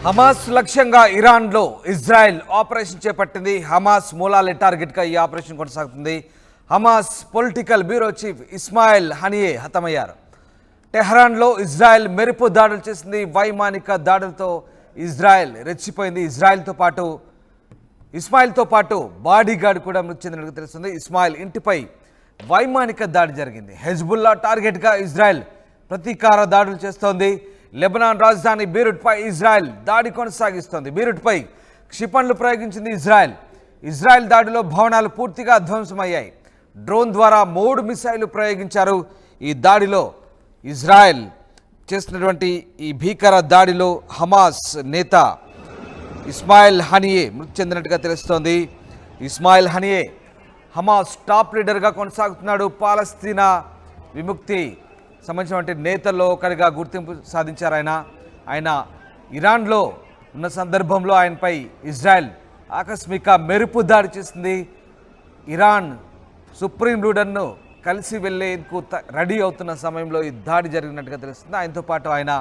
Hamas లక్ష్యంగా ఇరాన్లో Israel operation చేపట్టింది. హమాస్ మూలాలే టార్గెట్గా ఈ ఆపరేషన్ కొనసాగుతుంది. Hamas political bureau chief Ismail Haniyeh హతమయ్యారు. టెహ్రాన్లో ఇజ్రాయెల్ మెరుపు దాడులు చేసింది. వైమానిక దాడులతో ఇజ్రాయెల్ రెచ్చిపోయింది. ఇస్మాయిల్తో పాటు బాడీ గార్డ్ కూడా మృతి చెందినట్టు తెలుస్తుంది. ఇస్మాయిల్ ఇంటిపై వైమానిక దాడి జరిగింది. హెజ్బుల్లా టార్గెట్గా ఇజ్రాయెల్ ప్రతీకార దాడులు చేస్తోంది. లెబనాన్ రాజధాని బీరుట్పై ఇజ్రాయెల్ దాడి కొనసాగిస్తోంది. బీరుట్పై క్షిపణులు ప్రయోగించింది ఇజ్రాయెల్ దాడిలో భవనాలు పూర్తిగా ధ్వంసమయ్యాయి. డ్రోన్ ద్వారా 3 మిసైళ్లు ప్రయోగించారు. ఈ దాడిలో ఇజ్రాయెల్ చేసినటువంటి ఈ భీకర దాడిలో హమాస్ నేత ఇస్మాయిల్ హనియే మృతి చెందినట్టుగా తెలుస్తోంది. ఇస్మాయిల్ హనియే హమాస్ టాప్ లీడర్గా కొనసాగుతున్నాడు. పాలస్తీనా విముక్తి సంబంధించినటువంటి నేతల్లో ఒకరిగా గుర్తింపు సాధించారు. ఆయన ఇరాన్లో ఉన్న సందర్భంలో ఆయనపై ఇజ్రాయెల్ ఆకస్మిక మెరుపు దాడి చేసింది. ఇరాన్ సుప్రీం లీడర్ను కలిసి వెళ్లేందుకు రెడీ అవుతున్న సమయంలో ఈ దాడి జరిగినట్టుగా తెలుస్తుంది. ఆయనతో పాటు ఆయన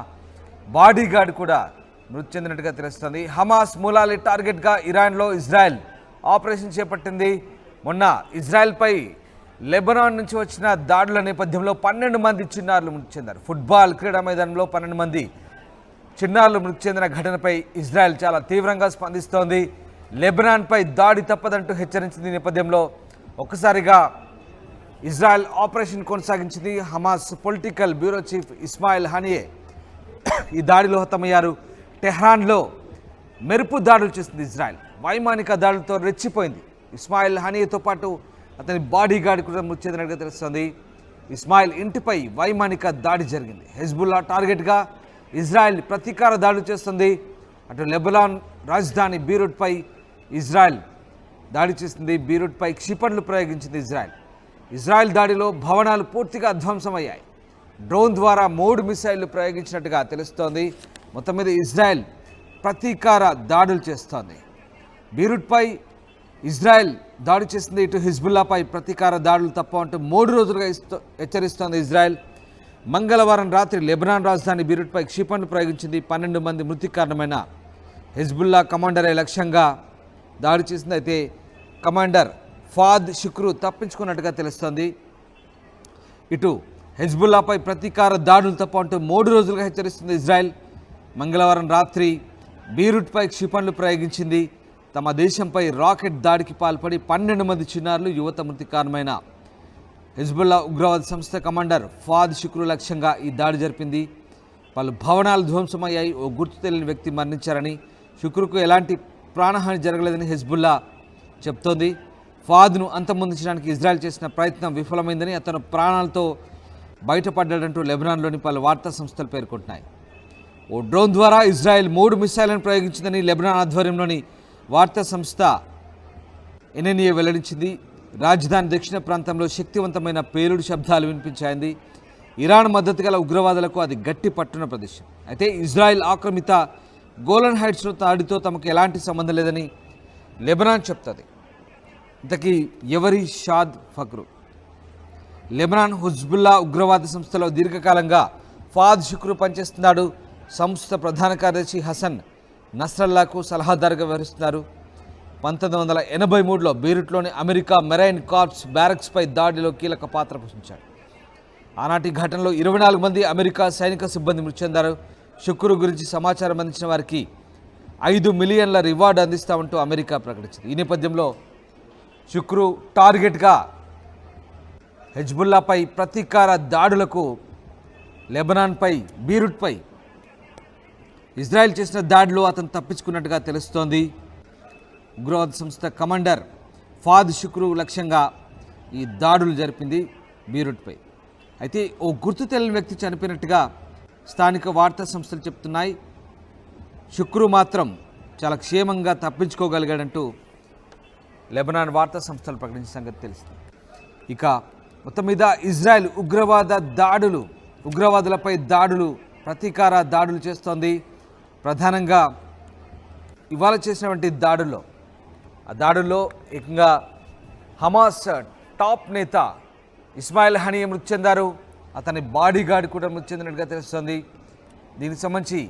బాడీ గార్డ్ కూడా మృతి చెందినట్టుగా తెలుస్తుంది. హమాస్ మూలాలి టార్గెట్గా ఇరాన్లో ఇజ్రాయెల్ ఆపరేషన్ చేపట్టింది. మొన్న ఇజ్రాయెల్పై లెబనాన్ నుంచి వచ్చిన దాడుల నేపథ్యంలో 12 మంది చిన్నారులు మృతి చెందారు. ఫుట్బాల్ క్రీడా మైదానంలో 12 మంది చిన్నారులు మృతి చెందిన ఘటనపై ఇజ్రాయెల్ చాలా తీవ్రంగా స్పందిస్తోంది. లెబనాన్పై దాడి తప్పదంటూ హెచ్చరించింది. నేపథ్యంలో ఒక్కసారిగా ఇజ్రాయెల్ ఆపరేషన్ కొనసాగించింది. Hamas political bureau chief Ismail Haniyeh ఈ దాడిలో హతమయ్యారు. టెహ్రాన్లో మెరుపు దాడులు చేసింది ఇజ్రాయెల్. వైమానిక దాడులతో రెచ్చిపోయింది. ఇస్మాయిల్ హనియేతో పాటు అతని బాడీ గార్డ్ కూడా మృతి చెందినట్టుగా తెలుస్తుంది. ఇస్మాయిల్ ఇంటిపై వైమానిక దాడి జరిగింది. హెజ్బుల్లా టార్గెట్గా ఇజ్రాయెల్ ప్రతీకార దాడులు చేస్తుంది. అటు లెబనాన్ రాజధాని బీరుట్పై ఇజ్రాయెల్ దాడి చేసింది. బీరుట్పై క్షిపణులు ప్రయోగించింది ఇజ్రాయెల్ దాడిలో భవనాలు పూర్తిగా ధ్వంసమయ్యాయి. డ్రోన్ ద్వారా 3 మిసైళ్లు ప్రయోగించినట్టుగా తెలుస్తోంది. మొత్తం మీద ఇజ్రాయెల్ ప్రతీకార దాడులు చేస్తోంది. బీరుట్పై ఇజ్రాయెల్ దాడి చేసింది. ఇటు హిజ్బుల్లాపై ప్రతీకార దాడులు తప్పవంటూ 3 రోజులుగా హెచ్చరిస్తోంది ఇజ్రాయెల్. మంగళవారం రాత్రి లెబనాన్ రాజధాని బీరుట్పై క్షిపణులు ప్రయోగించింది. 12 మంది మృతికి కారణమైన హెజ్బుల్లా కమాండరే లక్ష్యంగా దాడి చేసింది. అయితే కమాండర్ ఫాద్ షుక్రు తప్పించుకున్నట్టుగా తెలుస్తోంది. ఇటు హెజ్బుల్లాపై ప్రతీకార దాడులు తప్పవంటూ 3 రోజులుగా హెచ్చరిస్తుంది ఇజ్రాయెల్. మంగళవారం రాత్రి బీరుట్పై క్షిపణులు ప్రయోగించింది. తమ దేశంపై రాకెట్ దాడికి పాల్పడి 12 మంది చిన్నారులు యువత మృతి కారణమైన హిజ్బుల్లా ఉగ్రవాద సంస్థ కమాండర్ ఫాద్ షుక్రు లక్ష్యంగా ఈ దాడి జరిపింది. పలు భవనాలు ధ్వంసమయ్యాయి. ఓ గుర్తు తెలియని వ్యక్తి మరణించారని, షుక్రుకు ఎలాంటి ప్రాణహాని జరగలేదని హెజ్బుల్లా చెప్తోంది. ఫాద్ను అంతమొందించడానికి ఇజ్రాయెల్ చేసిన ప్రయత్నం విఫలమైందని, అతను ప్రాణాలతో బయటపడ్డాడంటూ లెబనాన్లోని పలు వార్తా సంస్థలు పేర్కొంటున్నాయి. ఓ డ్రోన్ ద్వారా ఇజ్రాయెల్ 3 మిసైళ్లను ప్రయోగించిందని లెబనాన్ ఆధ్వర్యంలోని వార్తా సంస్థ ఎన్ఎన్ఏ వెల్లడించింది. రాజధాని దక్షిణ ప్రాంతంలో శక్తివంతమైన పేలుడు శబ్దాలు వినిపించాయింది. ఇరాన్ మద్దతు గల ఉగ్రవాదులకు అది గట్టి పట్టున ప్రదేశం. అయితే ఇజ్రాయెల్ ఆక్రమిత గోలన్ హైట్స్లో దాడితో తమకు ఎలాంటి సంబంధం లేదని లెబనాన్ చెప్తుంది. ఇంతకీ ఎవరి షాద్ ఫక్రు? లెబనాన్ హుజ్బుల్లా ఉగ్రవాద సంస్థలో దీర్ఘకాలంగా ఫాద్ షుక్రు పనిచేస్తున్నాడు. సంస్థ ప్రధాన కార్యదర్శి హసన్ నస్రల్లాకు సలహాదారుగా వ్యవహరిస్తున్నారు. 1983లో బీరుట్లోని అమెరికా మెరైన్ కార్ప్స్ బ్యారక్స్పై దాడిలో కీలక పాత్ర పోషించాడు. ఆనాటి ఘటనలో 24 మంది అమెరికా సైనిక సిబ్బంది మృతి చెందారు. షుక్రు గురించి సమాచారం అందించిన వారికి $5 మిలియన్ల రివార్డు అందిస్తామంటూ అమెరికా ప్రకటించింది. ఈ నేపథ్యంలో షుక్రు టార్గెట్గా హెజ్బుల్లాపై ప్రతీకార దాడులకు లెబనాన్పై బీరుట్పై ఇజ్రాయెల్ చేసిన దాడిలో అతను తప్పించుకున్నట్టుగా తెలుస్తోంది. ఉగ్రవాద సంస్థ కమాండర్ ఫాద్ షుక్రు లక్ష్యంగా ఈ దాడులు జరిపింది బీరుట్పై. అయితే ఓ గుర్తు తెలియని వ్యక్తి చనిపోయినట్టుగా స్థానిక వార్తా సంస్థలు చెప్తున్నాయి. షుక్రు మాత్రం చాలా క్షేమంగా తప్పించుకోగలిగాడంటూ లెబనాన్ వార్తా సంస్థలు ప్రకటించిన సంగతి తెలిసింది. ఇక మొత్తం మీద ఇజ్రాయెల్ ఉగ్రవాదులపై దాడులు ప్రతీకార దాడులు చేస్తోంది. ప్రధానంగా ఇవాళ చేసినటువంటి దాడుల్లో ఏకంగా హమాస్ టాప్ నేత ఇస్మాయిల్ హనియే మృతి చెందారు. అతని బాడీ గార్డ్ కూడా మృతి చెందినట్టుగా తెలుస్తోంది. దీనికి సంబంధించి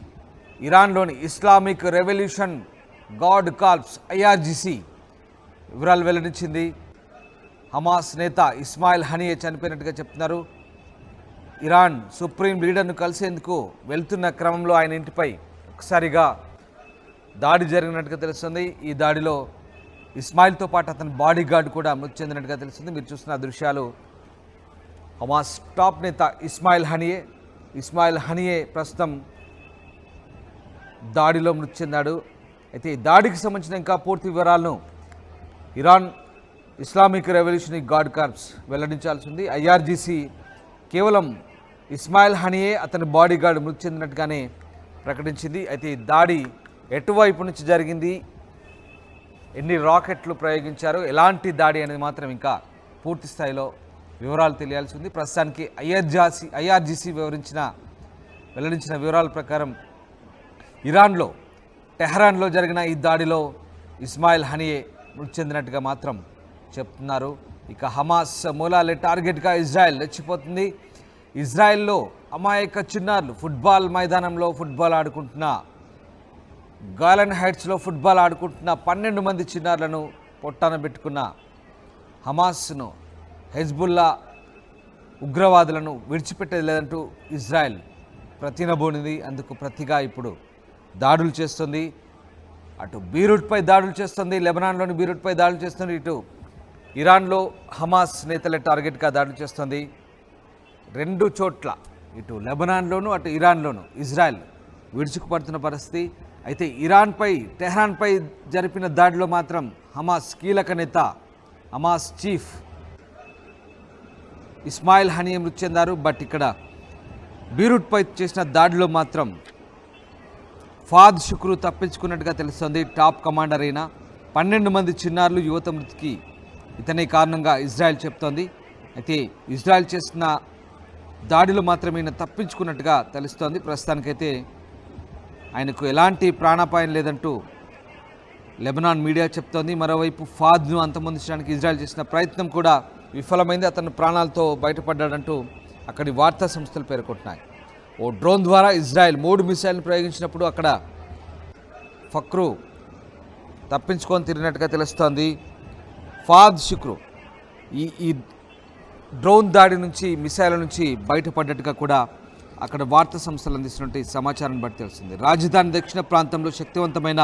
ఇరాన్లోని Islamic revolution guard corps IRGC వివరాలు వెల్లడించింది. హమాస్ నేత ఇస్మాయిల్ హనియే చనిపోయినట్టుగా చెప్తున్నారు. ఇరాన్ సుప్రీం లీడర్ను కలిసేందుకు వెళ్తున్న క్రమంలో ఆయన ఇంటిపై ఒకసారిగా దాడి జరిగినట్టుగా తెలుస్తుంది. ఈ దాడిలో ఇస్మాయిల్తో పాటు అతని బాడీ గార్డ్ కూడా మృతి చెందినట్టుగా తెలుస్తుంది. మీరు చూస్తున్న దృశ్యాలు హమాస్ టాప్ నేత ఇస్మాయిల్ హనియే ప్రస్తుతం దాడిలో మృతి చెందాడు. అయితే ఈ దాడికి సంబంధించిన ఇంకా పూర్తి వివరాలను Iran Islamic revolutionary guard corps వెల్లడించాల్సి ఉంది. ఐఆర్జీసీ కేవలం ఇస్మాయిల్ హనియే అతని బాడీ గార్డ్ మృతి చెందినట్టుగానే ప్రకటించింది. అయితే ఈ దాడి ఎటువైపు నుంచి జరిగింది, ఎన్ని రాకెట్లు ప్రయోగించారు, ఎలాంటి దాడి అనేది మాత్రం ఇంకా పూర్తి స్థాయిలో వివరాలు తెలియాల్సి ఉంది. ప్రస్తుతానికి ఐఆర్జీసీ వెల్లడించిన వివరాల ప్రకారం ఇరాన్లో టెహరాన్లో జరిగిన ఈ దాడిలో ఇస్మాయిల్ హనియే మృతి చెందినట్టుగా మాత్రం చెప్తున్నారు. ఇక హమాస్ మూలాలే టార్గెట్గా ఇజ్రాయెల్ రెచ్చిపోతుంది. ఇజ్రాయెల్లో అమాయక చిన్నారులు ఫుట్బాల్ మైదానంలో ఫుట్బాల్ ఆడుకుంటున్న గాలన్ హైట్స్లో ఫుట్బాల్ ఆడుకుంటున్న 12 మంది చిన్నారులను పొట్టాన పెట్టుకున్న హమాస్ను హెజ్బుల్లా ఉగ్రవాదులను విడిచిపెట్టేది లేదంటూ ఇజ్రాయెల్ ప్రతినబోనింది. అందుకు ప్రతిగా ఇప్పుడు దాడులు చేస్తుంది. అటు బీరూట్పై దాడులు చేస్తుంది, లెబనాన్లోని బీరూట్పై దాడులు చేస్తుంది. ఇటు ఇరాన్లో హమాస్ నేతల టార్గెట్గా దాడులు చేస్తుంది. 2 చోట్ల ఇటు లెబనాన్లోను అటు ఇరాన్లోను ఇజ్రాయెల్ విడుచుకుపడుతున్న పరిస్థితి. అయితే టెహరాన్పై జరిపిన దాడిలో మాత్రం హమాస్ కీలక నేత హమాస్ చీఫ్ ఇస్మాయిల్ హనియే మృతి చెందారు. బట్ ఇక్కడ బీరూట్పై చేసిన దాడిలో మాత్రం ఫాద్ షుక్రు తప్పించుకున్నట్టుగా తెలుస్తోంది. టాప్ కమాండర్ అయిన 12 మంది చిన్నారులు యువత మృతికి ఇతనే కారణంగా ఇజ్రాయెల్ చెప్తోంది. అయితే ఇజ్రాయెల్ చేసిన దాడిలో మాత్రం ఈయన తప్పించుకున్నట్టుగా తెలుస్తోంది. ప్రస్తుతానికైతే ఆయనకు ఎలాంటి ప్రాణాపాయం లేదంటూ లెబనాన్ మీడియా చెప్తోంది. మరోవైపు ఫాద్ను అంతమొందించడానికి ఇజ్రాయెల్ చేసిన ప్రయత్నం కూడా విఫలమైంది. అతను ప్రాణాలతో బయటపడ్డాడంటూ అక్కడి వార్తా సంస్థలు పేర్కొంటున్నాయి. ఓ డ్రోన్ ద్వారా ఇజ్రాయెల్ 3 మిసైల్ను ప్రయోగించినప్పుడు అక్కడ ఫక్రు తప్పించుకొని తిరిగినట్టుగా తెలుస్తోంది. ఫాద్ షుక్రు ఈ డ్రోన్ దాడి నుంచి మిసైల్ నుంచి బయటపడ్డట్టుగా కూడా అక్కడ వార్తా సంస్థలు అందిస్తున్నట్టు సమాచారం బట్టి తెలుస్తుంది. రాజధాని దక్షిణ ప్రాంతంలో శక్తివంతమైన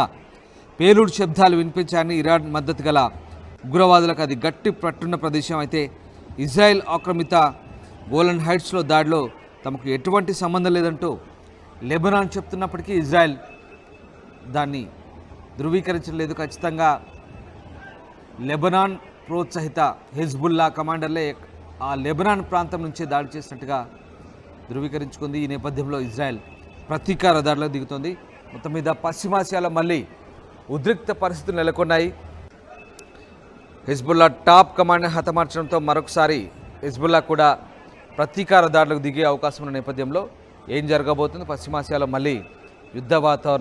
పేలుడు శబ్దాలు వినిపించాయని ఇరాన్ మద్దతు గల ఉగ్రవాదులకు అది గట్టి పట్టున్న ప్రదేశం. అయితే ఇజ్రాయెల్ ఆక్రమిత గోలన్ హైట్స్లో దాడిలో తమకు ఎటువంటి సంబంధం లేదంటూ లెబనాన్ చెప్తున్నప్పటికీ ఇజ్రాయెల్ దాన్ని ధృవీకరించలేదు. ఖచ్చితంగా లెబనాన్ ప్రోత్సహిత హెజ్బుల్లా కమాండర్లే ఆ లెబనాన్ ప్రాంతం నుంచే దాడి చేసినట్టుగా ధృవీకరించుకుంది. ఈ నేపథ్యంలో ఇజ్రాయెల్ ప్రతీకార దాడిలో దిగుతోంది. మొత్తం మీద పశ్చిమాసియాలో మళ్ళీ ఉద్రిక్త పరిస్థితులు నెలకొన్నాయి. హెజ్బుల్లా టాప్ కమాండర్ హతమార్చడంతో మరొకసారి హెజ్బుల్లా కూడా ప్రతీకార దాడులకు దిగే అవకాశం ఉన్న నేపథ్యంలో ఏం జరగబోతుంది, పశ్చిమాసియాలో మళ్ళీ యుద్ధ వాతావరణం